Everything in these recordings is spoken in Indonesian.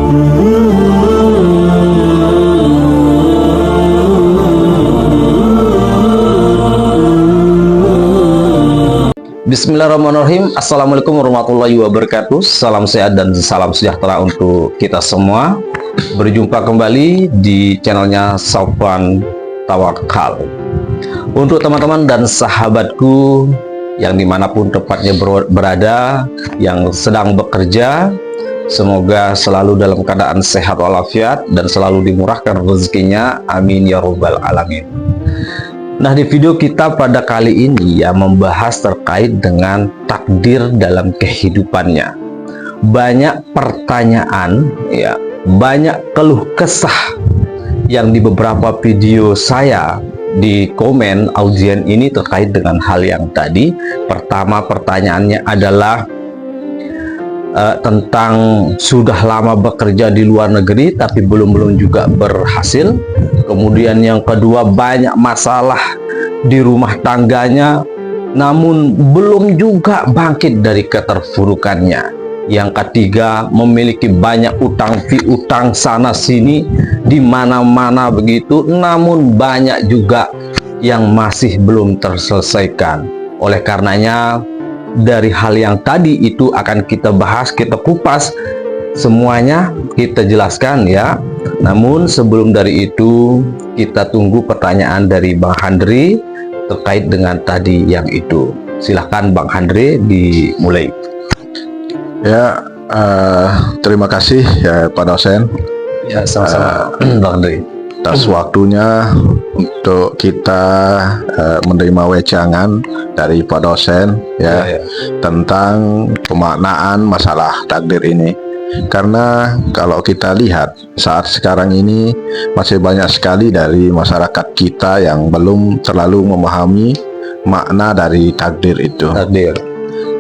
Bismillahirrahmanirrahim. Assalamualaikum warahmatullahi wabarakatuh. Salam sehat dan salam sejahtera untuk kita semua. Berjumpa kembali di channelnya Sofwan Tawakal. Untuk teman-teman dan sahabatku yang dimanapun tempatnya berada, yang sedang bekerja, semoga selalu dalam keadaan sehat walafiat dan selalu dimurahkan rezekinya. Amin ya robbal alamin. Nah, di video kita pada kali ini ya membahas terkait dengan takdir dalam kehidupannya. Banyak pertanyaan ya, banyak keluh kesah yang di beberapa video saya di komen audien ini terkait dengan hal yang tadi. Pertama, pertanyaannya adalah tentang sudah lama bekerja di luar negeri tapi belum juga berhasil. Kemudian yang kedua, banyak masalah di rumah tangganya namun belum juga bangkit dari keterpurukannya. Yang ketiga, memiliki banyak utang piutang sana sini di mana-mana begitu, namun banyak juga yang masih belum terselesaikan. Oleh karenanya, dari hal yang tadi itu akan kita bahas, kita kupas semuanya, kita jelaskan ya. Namun sebelum dari itu, kita tunggu pertanyaan dari Bang Handri terkait dengan tadi yang itu. Silahkan Bang Handri dimulai. Ya, terima kasih ya Pak dosen. Ya, sama-sama Bang Handri. Atas waktunya untuk kita menerima wejangan dari Pak dosen ya, tentang pemaknaan masalah takdir ini. Karena kalau kita lihat saat sekarang ini masih banyak sekali dari masyarakat kita yang belum terlalu memahami makna dari takdir itu. Takdir.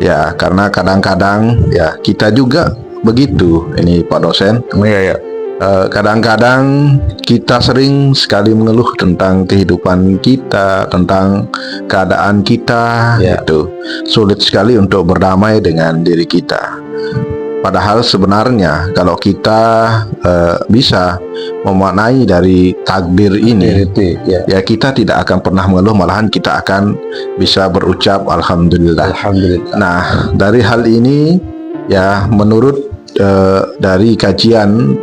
Ya, karena kadang-kadang ya kita juga begitu ini Pak dosen. Iya ya. Kadang-kadang kita sering sekali mengeluh tentang kehidupan kita, tentang keadaan kita, itu sulit sekali untuk berdamai dengan diri kita. Padahal sebenarnya kalau kita bisa memaknai dari takdir ini, ya kita tidak akan pernah mengeluh, malahan kita akan bisa berucap Alhamdulillah. Alhamdulillah. Nah, dari hal ini ya menurut dari kajian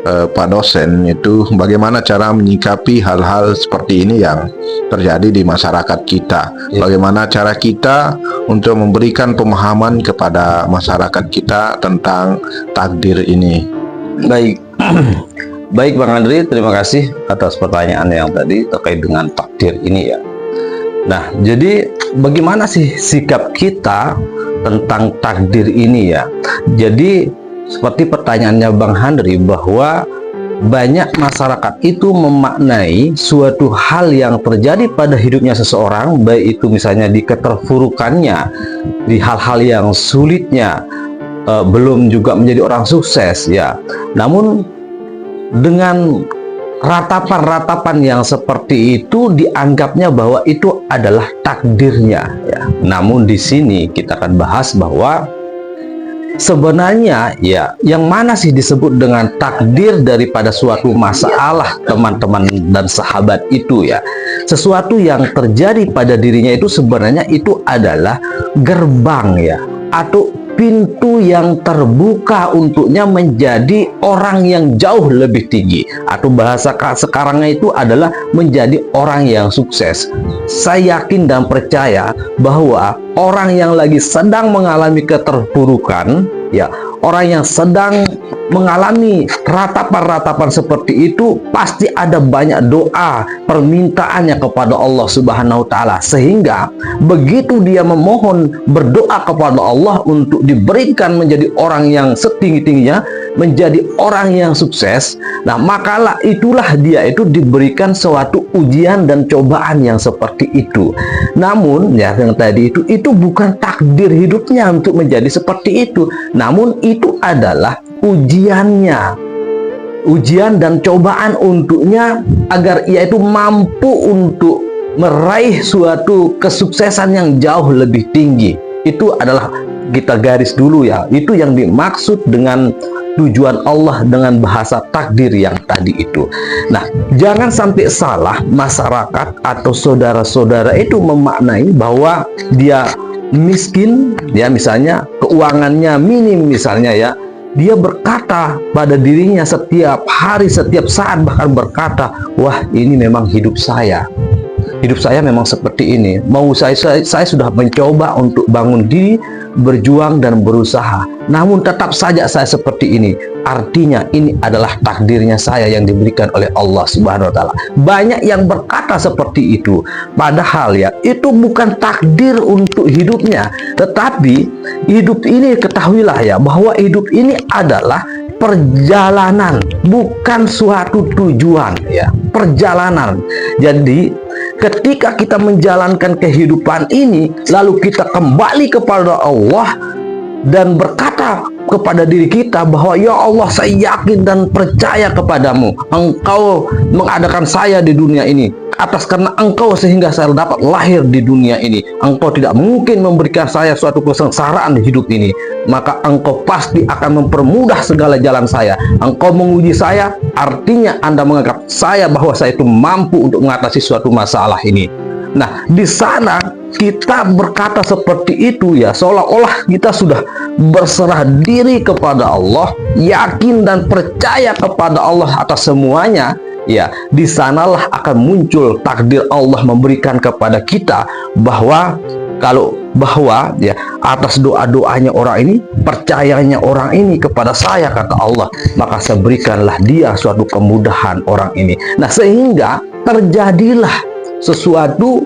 Pak dosen itu bagaimana cara menyikapi hal-hal seperti ini yang terjadi di masyarakat kita. Bagaimana cara kita untuk memberikan pemahaman kepada masyarakat kita tentang takdir ini. Baik. Baik Bang Andri, terima kasih atas pertanyaan yang tadi terkait dengan takdir ini ya. Nah, jadi bagaimana sih sikap kita tentang takdir ini ya? Jadi seperti pertanyaannya Bang Handri, bahwa banyak masyarakat itu memaknai suatu hal yang terjadi pada hidupnya seseorang, baik itu misalnya di keterpurukannya, di hal-hal yang sulitnya, belum juga menjadi orang sukses ya. Namun dengan ratapan-ratapan yang seperti itu dianggapnya bahwa itu adalah takdirnya ya. Namun di sini kita akan bahas bahwa sebenarnya ya, yang mana sih disebut dengan takdir daripada suatu masalah teman-teman dan sahabat itu ya. Sesuatu yang terjadi pada dirinya itu sebenarnya itu adalah gerbang ya, atau pintu yang terbuka untuknya menjadi orang yang jauh lebih tinggi, atau bahasa sekarangnya itu adalah menjadi orang yang sukses. Saya yakin dan percaya bahwa orang yang lagi sedang mengalami keterpurukan ya, orang yang sedang mengalami ratapan-ratapan seperti itu, pasti ada banyak doa permintaannya kepada Allah Subhanahu wa Ta'ala, sehingga begitu dia memohon berdoa kepada Allah untuk diberikan menjadi orang yang setinggi-tingginya, menjadi orang yang sukses, nah makalah itulah dia itu diberikan suatu ujian dan cobaan yang seperti itu. Namun ya, yang tadi itu bukan takdir hidupnya untuk menjadi seperti itu, namun itu adalah ujiannya, ujian dan cobaan untuknya agar ia itu mampu untuk meraih suatu kesuksesan yang jauh lebih tinggi. Itu adalah, kita garis dulu ya, itu yang dimaksud dengan tujuan Allah dengan bahasa takdir yang tadi itu. Nah, jangan sampai salah masyarakat atau saudara-saudara itu memaknai bahwa dia miskin, ya misalnya keuangannya minim misalnya ya, dia berkata pada dirinya setiap hari, setiap saat bahkan berkata, wah ini memang hidup saya memang seperti ini. Mau saya sudah mencoba untuk bangun diri, berjuang dan berusaha, namun tetap saja saya seperti ini. Artinya ini adalah takdirnya saya yang diberikan oleh Allah Subhanahu wa taala. Banyak yang berkata seperti itu, padahal ya itu bukan takdir untuk hidupnya. Tetapi hidup ini, ketahuilah ya, bahwa hidup ini adalah perjalanan, bukan suatu tujuan ya, perjalanan. Jadi ketika kita menjalankan kehidupan ini, lalu kita kembali kepada Allah dan berkata kepada diri kita bahwa ya Allah, saya yakin dan percaya kepadamu. Engkau mengadakan saya di dunia ini atas karena engkau sehingga saya dapat lahir di dunia ini. Engkau tidak mungkin memberikan saya suatu kesengsaraan di hidup ini, maka engkau pasti akan mempermudah segala jalan saya. Engkau menguji saya, artinya Anda menganggap saya bahwa saya itu mampu untuk mengatasi suatu masalah ini. Nah, di sana kita berkata seperti itu ya, seolah-olah kita sudah berserah diri kepada Allah, yakin dan percaya kepada Allah atas semuanya. Ya, di sanalah akan muncul takdir Allah memberikan kepada kita bahwa ya atas doa-doanya orang ini, percayanya orang ini kepada saya, kata Allah, maka saya berikanlah dia suatu kemudahan orang ini. Nah, sehingga terjadilah sesuatu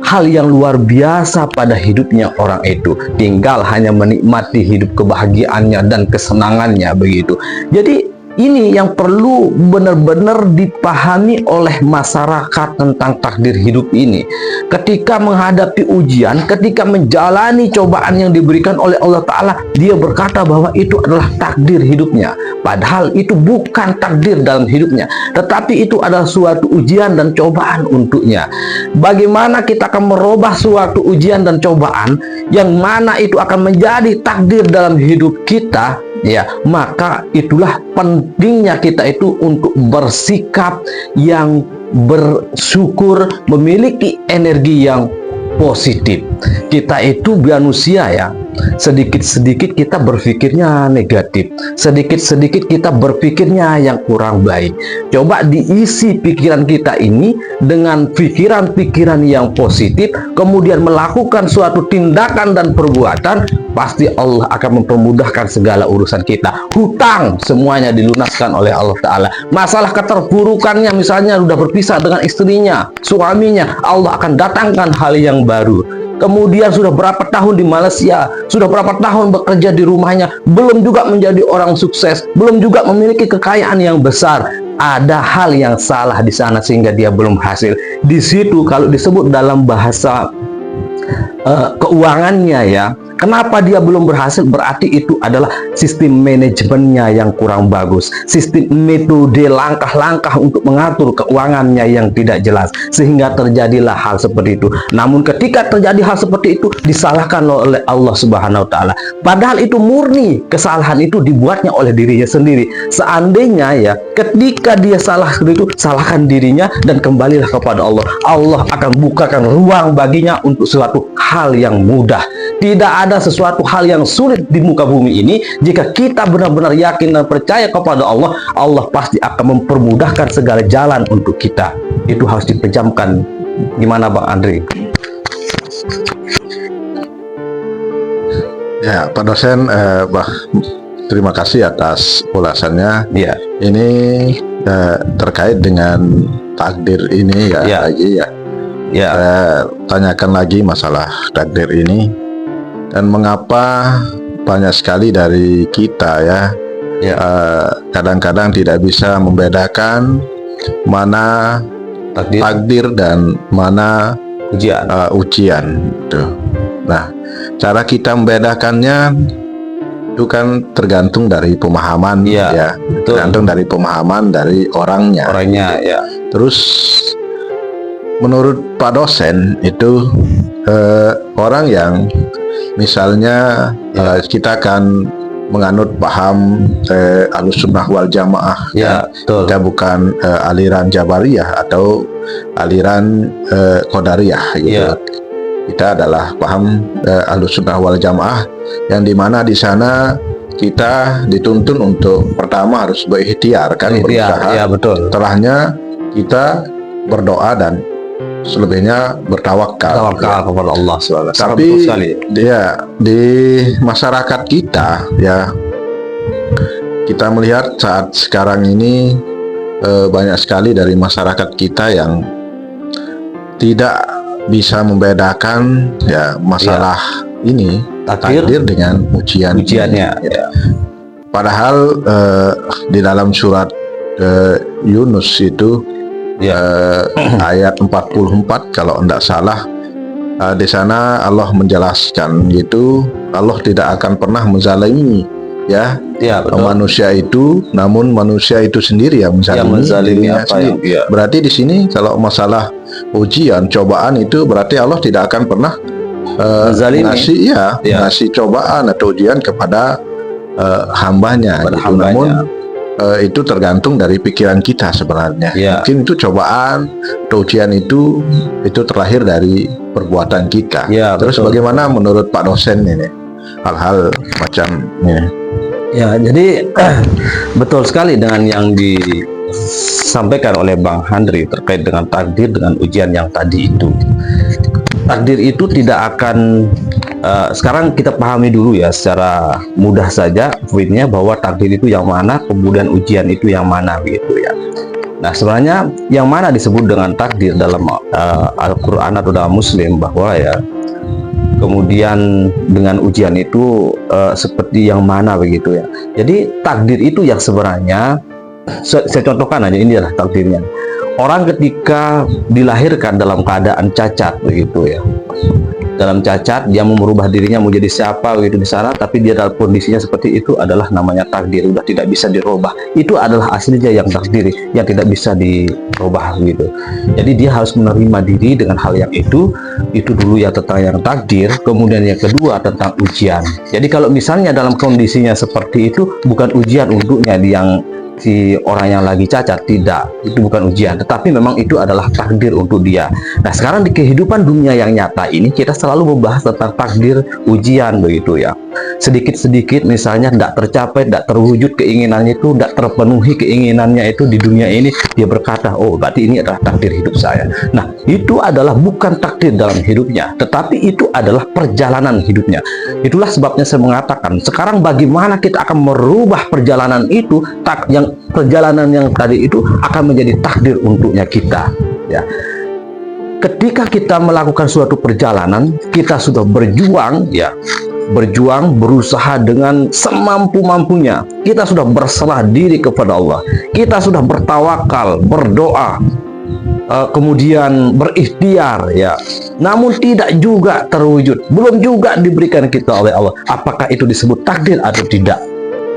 hal yang luar biasa pada hidupnya orang itu. Tinggal hanya menikmati hidup kebahagiaannya dan kesenangannya begitu. Jadi ini yang perlu benar-benar dipahami oleh masyarakat tentang takdir hidup ini. Ketika menghadapi ujian, ketika menjalani cobaan yang diberikan oleh Allah Ta'ala, dia berkata bahwa itu adalah takdir hidupnya. Padahal itu bukan takdir dalam hidupnya, tetapi itu adalah suatu ujian dan cobaan untuknya. Bagaimana kita akan merubah suatu ujian dan cobaan yang mana itu akan menjadi takdir dalam hidup kita? Ya, maka itulah pentingnya kita itu untuk bersikap yang bersyukur, memiliki energi yang positif. Kita itu manusia ya, sedikit-sedikit kita berpikirnya negatif, sedikit-sedikit kita berpikirnya yang kurang baik. Coba diisi pikiran kita ini dengan pikiran-pikiran yang positif, kemudian melakukan suatu tindakan dan perbuatan, pasti Allah akan mempermudahkan segala urusan kita. Hutang semuanya dilunaskan oleh Allah Ta'ala. Masalah keterpurukannya, misalnya sudah berpisah dengan istrinya, suaminya, Allah akan datangkan hal yang baru. Kemudian sudah berapa tahun di Malaysia, sudah berapa tahun bekerja di rumahnya, belum juga menjadi orang sukses, belum juga memiliki kekayaan yang besar. Ada hal yang salah di sana sehingga dia belum berhasil. Di situ kalau disebut dalam bahasa keuangannya ya, kenapa dia belum berhasil? Berarti itu adalah sistem manajemennya yang kurang bagus, sistem metode langkah-langkah untuk mengatur keuangannya yang tidak jelas, sehingga terjadilah hal seperti itu. Namun ketika terjadi hal seperti itu, disalahkan oleh Allah Subhanahu wa Ta'ala, padahal itu murni kesalahan itu dibuatnya oleh dirinya sendiri. Seandainya ya, ketika dia salah seperti itu, salahkan dirinya dan kembalilah kepada Allah. Allah akan bukakan ruang baginya untuk suatu hal yang mudah. Tidak ada sesuatu hal yang sulit di muka bumi ini. Jika kita benar-benar yakin dan percaya kepada Allah, Allah pasti akan mempermudahkan segala jalan untuk kita. Itu harus dipejamkan. Gimana Bang Andri? Ya, Pak dosen, terima kasih atas ulasannya. Ya. Ini terkait dengan takdir ini ya, Ya. lagi ya. Ya. Saya tanyakan lagi masalah takdir ini dan mengapa banyak sekali dari kita ya, kadang-kadang tidak bisa membedakan mana takdir dan mana ujian. Tuh. Nah, cara kita membedakannya itu kan tergantung dari pemahaman ya, tergantung dari pemahaman dari orangnya ya. Terus menurut Pak dosen itu orang yang misalnya kita akan menganut paham Ahlussunnah wal Jamaah. Ya, betul. Kita bukan aliran Jabariyah atau aliran Qadariyah gitu. Ya. Kita adalah paham Ahlussunnah wal Jamaah, yang dimana di sana kita dituntun untuk pertama harus berikhtiar, kan, berusaha. Ya, betul. Setelahnya kita berdoa dan selebihnya bertawakal. Tawakal kepada Allah SWT. Tapi dia di masyarakat kita, ya, kita melihat saat sekarang ini banyak sekali dari masyarakat kita yang tidak bisa membedakan ya masalah ini takdir dengan ujiannya. Ya. Padahal di dalam surat Yunus itu ayat 44 kalau tidak salah, di sana Allah menjelaskan gitu, Allah tidak akan pernah menzalimi manusia itu, namun manusia itu sendiri yang menzalimi apa yang berarti di sini kalau masalah ujian cobaan itu berarti Allah tidak akan pernah ngasih cobaan atau ujian kepada hambanya, namun itu tergantung dari pikiran kita sebenarnya. Mungkin itu cobaan atau ujian itu terlahir dari perbuatan kita. Terus bagaimana menurut Pak dosen ini hal-hal macam ini? Ya, jadi betul sekali dengan yang disampaikan oleh Bang Handri terkait dengan takdir dengan ujian yang tadi itu. Takdir itu tidak akan sekarang kita pahami dulu ya secara mudah saja poinnya, bahwa takdir itu yang mana, kemudian ujian itu yang mana, begitu ya. Nah, sebenarnya yang mana disebut dengan takdir dalam Al-Quran atau dalam Muslim, bahwa ya kemudian dengan ujian itu seperti yang mana, begitu ya. Jadi takdir itu yang sebenarnya saya contohkan aja, ini adalah takdirnya. Orang ketika dilahirkan dalam keadaan cacat, begitu ya, dalam cacat dia mau merubah dirinya menjadi siapa begitu di sana, tapi dia dalam kondisinya seperti itu adalah namanya takdir, udah tidak bisa dirubah. Itu adalah aslinya yang takdir, yang tidak bisa dirubah gitu. Jadi dia harus menerima diri dengan hal yang itu dulu ya, tentang yang takdir. Kemudian yang kedua tentang ujian. Jadi kalau misalnya dalam kondisinya seperti itu, bukan ujian untuknya yang si orang yang lagi cacat, tidak, itu bukan ujian, tetapi memang itu adalah takdir untuk dia. Nah, sekarang di kehidupan dunia yang nyata ini kita selalu membahas tentang takdir, ujian, begitu ya. Sedikit-sedikit misalnya tidak tercapai, tidak terwujud keinginannya itu, tidak terpenuhi keinginannya itu di dunia ini, dia berkata, oh berarti ini adalah takdir hidup saya. Nah, itu adalah bukan takdir dalam hidupnya, tetapi itu adalah perjalanan hidupnya. Itulah sebabnya saya mengatakan, sekarang bagaimana kita akan merubah perjalanan itu, perjalanan yang tadi itu akan menjadi takdir untuknya kita, ya. Ketika kita melakukan suatu perjalanan, kita sudah berjuang, ya, berusaha dengan semampu-mampunya, kita sudah berserah diri kepada Allah, kita sudah bertawakal, berdoa, kemudian berikhtiar, ya, namun tidak juga terwujud, belum juga diberikan kita oleh Allah. Apakah itu disebut takdir atau tidak?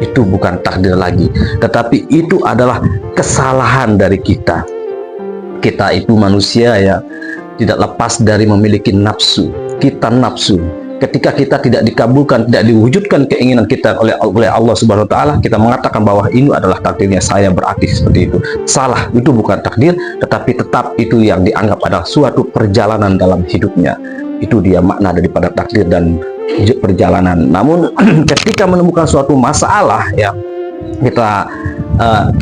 Itu bukan takdir lagi, tetapi itu adalah kesalahan dari kita. Kita itu manusia, ya, tidak lepas dari memiliki nafsu. Kita nafsu. Ketika kita tidak dikabulkan, tidak diwujudkan keinginan kita oleh Allah Subhanahu wa taala, kita mengatakan bahwa ini adalah takdirnya saya, berarti seperti itu. Salah, itu bukan takdir, tetapi tetap itu yang dianggap adalah suatu perjalanan dalam hidupnya. Itu dia makna daripada takdir dan perjalanan. Namun ketika menemukan suatu masalah, ya,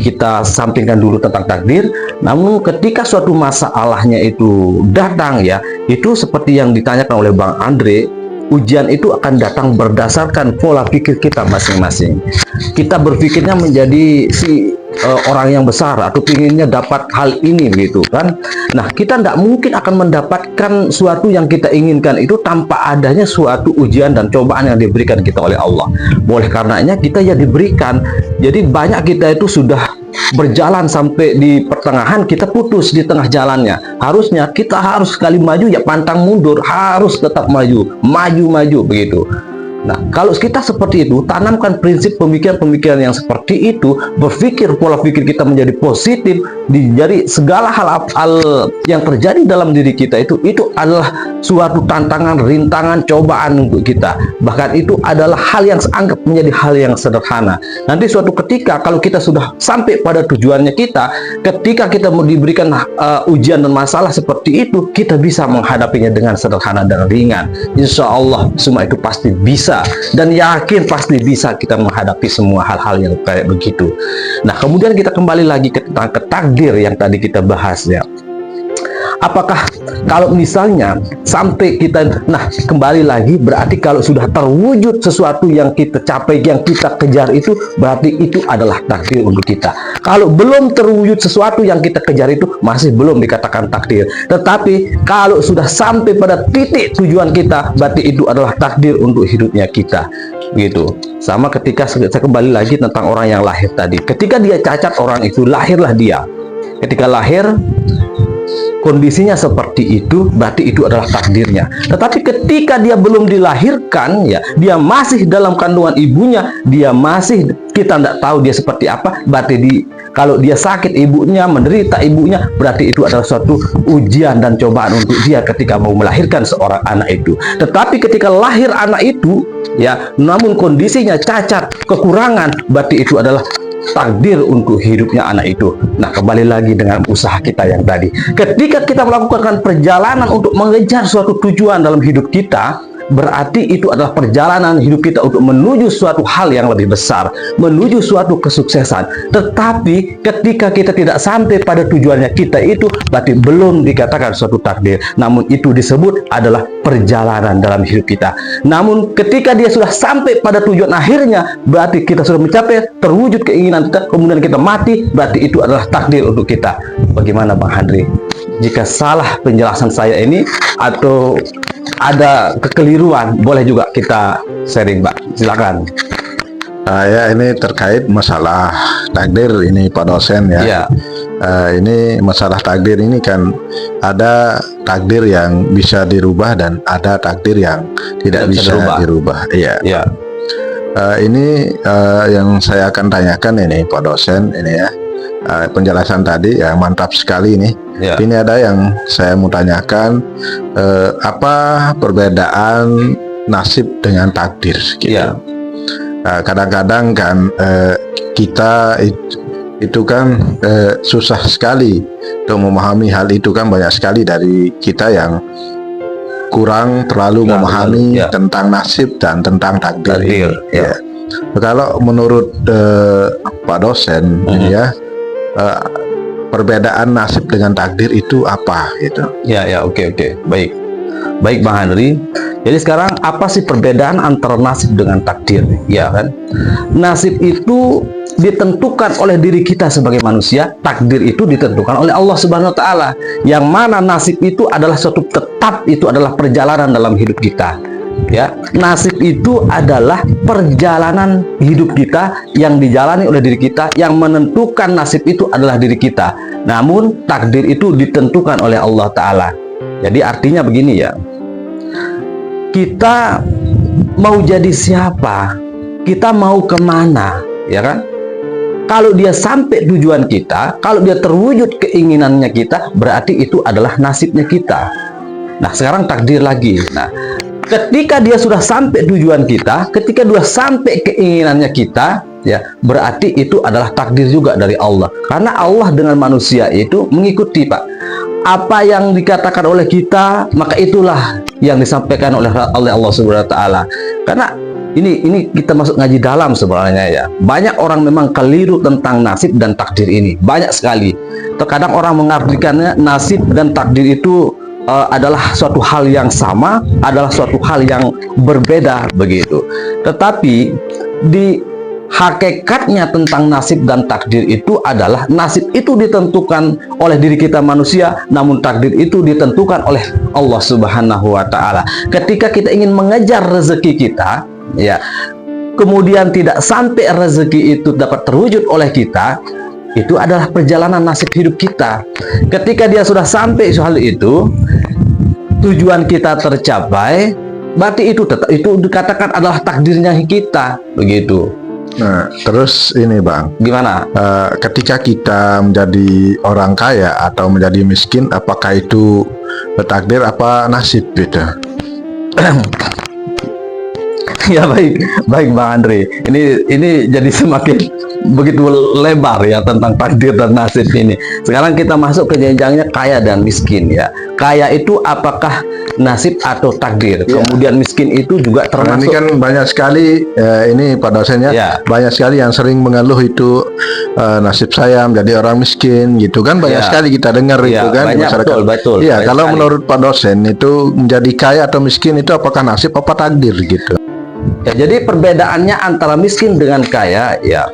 kita sampingkan dulu tentang takdir. Namun ketika suatu masalahnya itu datang, ya, itu seperti yang ditanyakan oleh Bang Andre, ujian itu akan datang berdasarkan pola pikir kita masing-masing. Kita berpikirnya menjadi orang yang besar atau pinginnya dapat hal ini, begitu kan. Nah, kita tidak mungkin akan mendapatkan suatu yang kita inginkan itu tanpa adanya suatu ujian dan cobaan yang diberikan kita oleh Allah. Oleh karenanya kita ya diberikan. Jadi banyak kita itu sudah berjalan sampai di pertengahan, kita putus di tengah jalannya. Harusnya kita harus sekali maju, ya pantang mundur, harus tetap maju begitu. Nah, kalau kita seperti itu, tanamkan prinsip pemikiran-pemikiran yang seperti itu, berpikir pola pikir kita menjadi positif, dari segala hal yang terjadi dalam diri kita itu adalah suatu tantangan, rintangan, cobaan untuk kita. Bahkan itu adalah hal yang anggap menjadi hal yang sederhana. Nanti suatu ketika kalau kita sudah sampai pada tujuannya kita, ketika kita mau diberikan ujian dan masalah seperti itu, kita bisa menghadapinya dengan sederhana dan ringan. Insya Allah semua itu pasti bisa, dan yakin pasti bisa kita menghadapi semua hal-hal yang kayak begitu. Nah, kemudian kita kembali lagi tentang takdir yang tadi kita bahas ya. Apakah kalau misalnya sampai kita, nah kembali lagi, berarti kalau sudah terwujud sesuatu yang kita capai, yang kita kejar itu, berarti itu adalah takdir untuk kita. Kalau belum terwujud sesuatu yang kita kejar itu, masih belum dikatakan takdir. Tetapi kalau sudah sampai pada titik tujuan kita, berarti itu adalah takdir untuk hidupnya kita. Begitu. Sama ketika saya kembali lagi tentang orang yang lahir tadi. Ketika dia cacat, orang itu lahirlah dia. Ketika lahir kondisinya seperti itu, berarti itu adalah takdirnya. Tetapi ketika dia belum dilahirkan, ya, dia masih dalam kandungan ibunya, dia masih, kita tidak tahu dia seperti apa, berarti kalau dia sakit ibunya, menderita ibunya, berarti itu adalah suatu ujian dan cobaan untuk dia ketika mau melahirkan seorang anak itu. Tetapi ketika lahir anak itu, ya, namun kondisinya cacat, kekurangan, berarti itu adalah takdir untuk hidupnya anak itu. Nah, kembali lagi dengan usaha kita yang tadi. Ketika kita melakukan perjalanan untuk mengejar suatu tujuan dalam hidup kita, berarti itu adalah perjalanan hidup kita untuk menuju suatu hal yang lebih besar, menuju suatu kesuksesan. Tetapi ketika kita tidak sampai pada tujuannya kita itu, berarti belum dikatakan suatu takdir. Namun itu disebut adalah perjalanan dalam hidup kita. Namun ketika dia sudah sampai pada tujuan akhirnya, berarti kita sudah mencapai, terwujud keinginan kita, kemudian kita mati, berarti itu adalah takdir untuk kita. Bagaimana Bang Handri? Jika salah penjelasan saya ini atau ada kekeliruan, boleh juga kita sharing, Pak. Silakan. Ya, ini terkait masalah takdir ini Pak dosen ya. Ya. Ini masalah takdir ini kan ada takdir yang bisa dirubah dan ada takdir yang tidak bisa dirubah. Iya. Ya. Ini yang saya akan tanyakan ini Pak dosen ini ya. Penjelasan tadi ya mantap sekali ini. Ya. Ini ada yang saya mau tanyakan, apa perbedaan nasib dengan takdir gitu. Ya. Kadang-kadang kan kita itu kan susah sekali untuk memahami hal itu, kan banyak sekali dari kita yang kurang terlalu memahami tentang nasib dan tentang takdir. Ya. Kalau menurut Pak dosen ya, perbedaan nasib dengan takdir itu apa gitu? Ya, oke. Baik Bang Handri. Jadi sekarang apa sih perbedaan antara nasib dengan takdir? Ya kan? Nasib itu ditentukan oleh diri kita sebagai manusia, takdir itu ditentukan oleh Allah Subhanahu wa taala. Yang mana nasib itu adalah suatu tetap, itu adalah perjalanan dalam hidup kita. Ya, nasib itu adalah perjalanan hidup kita yang dijalani oleh diri kita, yang menentukan nasib itu adalah diri kita. Namun takdir itu ditentukan oleh Allah Ta'ala. Jadi artinya begini ya, kita mau jadi siapa, kita mau kemana, ya kan? Kalau dia sampai tujuan kita, kalau dia terwujud keinginannya kita, berarti itu adalah nasibnya kita. Nah, sekarang takdir lagi. Nah, ketika dia sudah sampai tujuan kita, ketika dia sampai keinginannya kita, ya, berarti itu adalah takdir juga dari Allah. Karena Allah dengan manusia itu mengikuti, Pak. Apa yang dikatakan oleh kita, maka itulah yang disampaikan oleh Allah Subhanahu wa taala. Karena ini kita masuk ngaji dalam sebenarnya ya. Banyak orang memang keliru tentang nasib dan takdir ini. Banyak sekali. Terkadang orang mengartikannya nasib dan takdir itu adalah suatu hal yang sama, adalah suatu hal yang berbeda begitu. Tetapi di hakikatnya tentang nasib dan takdir itu adalah nasib itu ditentukan oleh diri kita manusia, namun takdir itu ditentukan oleh Allah Subhanahu wa taala. Ketika kita ingin mengejar rezeki kita, ya, kemudian tidak sampai rezeki itu dapat terwujud oleh kita, itu adalah perjalanan nasib hidup kita. Ketika dia sudah sampai hal itu, tujuan kita tercapai, berarti itu tetap itu dikatakan adalah takdirnya kita, begitu. Nah, terus ini Bang, Gimana? ketika kita menjadi orang kaya atau menjadi miskin, apakah itu takdir apa nasib gitu? Ya baik Bang Andre. Ini jadi semakin begitu lebar ya tentang takdir dan nasib ini. Sekarang kita masuk ke jenjangnya kaya dan miskin ya. Kaya itu apakah nasib atau takdir? Ya. Kemudian miskin itu juga Karena ini termasuk. kan banyak sekali ini Pak dosennya, Ya. banyak sekali yang sering mengeluh itu nasib saya menjadi orang miskin gitu kan, banyak Ya. sekali kita dengar Ya, itu kan di banyak, masyarakat. betul, Iya, banyak kalau sekali. menurut Pak dosen itu menjadi kaya atau miskin itu apakah nasib apa takdir gitu? Ya, jadi perbedaannya antara miskin dengan kaya ya,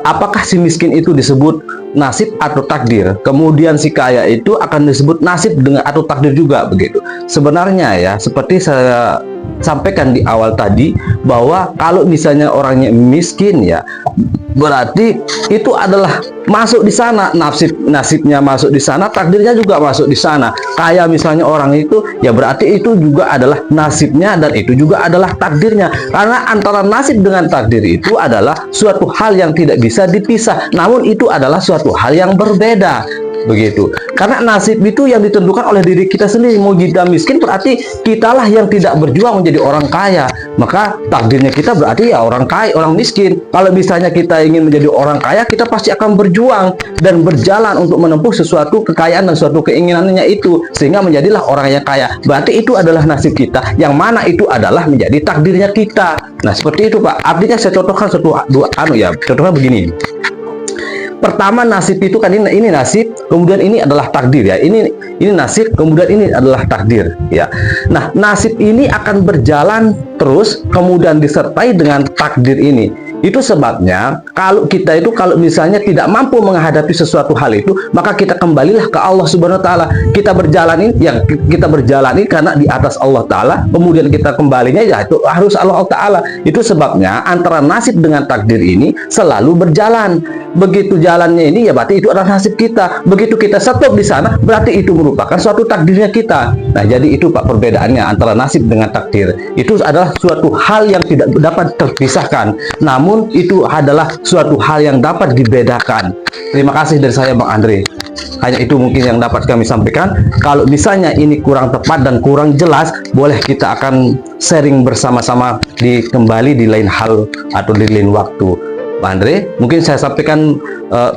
apakah si miskin itu disebut nasib atau takdir, kemudian si kaya itu akan disebut nasib dengan atau takdir juga, begitu. Sebenarnya ya, seperti saya sampaikan di awal tadi, bahwa kalau misalnya orangnya miskin ya, berarti itu adalah masuk di sana, nasibnya masuk di sana, takdirnya juga masuk di sana. Kaya misalnya orang itu ya, berarti itu juga adalah nasibnya dan itu juga adalah takdirnya. Karena antara nasib dengan takdir itu adalah suatu hal yang tidak bisa dipisah, namun itu adalah suatu hal yang berbeda, begitu. Karena nasib itu yang ditentukan oleh diri kita sendiri. Mau kita miskin berarti kitalah yang tidak berjuang menjadi orang kaya, maka takdirnya kita berarti ya orang kaya, orang miskin. Kalau misalnya kita ingin menjadi orang kaya, kita pasti akan berjuang dan berjalan untuk menempuh sesuatu kekayaan dan suatu keinginannya itu, sehingga menjadilah orang yang kaya. Berarti itu adalah nasib kita, yang mana itu adalah menjadi takdirnya kita. Nah, seperti itu Pak. Artinya saya contohkan contohnya begini. Pertama, nasib itu kan ini nasib, kemudian ini adalah takdir ya. Ini nasib, kemudian ini adalah takdir ya. Nah, nasib ini akan berjalan terus, kemudian disertai dengan takdir ini. Itu sebabnya kalau kita itu kalau misalnya tidak mampu menghadapi sesuatu hal itu, maka kita kembalilah ke Allah Subhanahu wa taala. Kita berjalan ini karena di atas Allah taala, kemudian kita kembalinya ya itu harus Allah taala. Itu sebabnya antara nasib dengan takdir ini selalu berjalan. Begitu jalannya ini ya berarti itu adalah nasib kita. Begitu kita stop di sana, berarti itu merupakan suatu takdirnya kita. Nah, jadi itu Pak perbedaannya antara nasib dengan takdir. Itu adalah suatu hal yang tidak dapat terpisahkan, namun itu adalah suatu hal yang dapat dibedakan. Terima kasih dari saya Bang Andre. Hanya itu mungkin yang dapat kami sampaikan. Kalau misalnya ini kurang tepat dan kurang jelas, boleh kita akan sharing bersama-sama kembali di lain hal atau di lain waktu. Bang Andre, mungkin saya sampaikan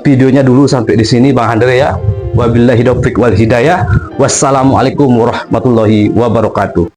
videonya dulu sampai di sini Bang Andre ya. Wabillahi taufiq wal hidayah. Wassalamualaikum warahmatullahi wabarakatuh.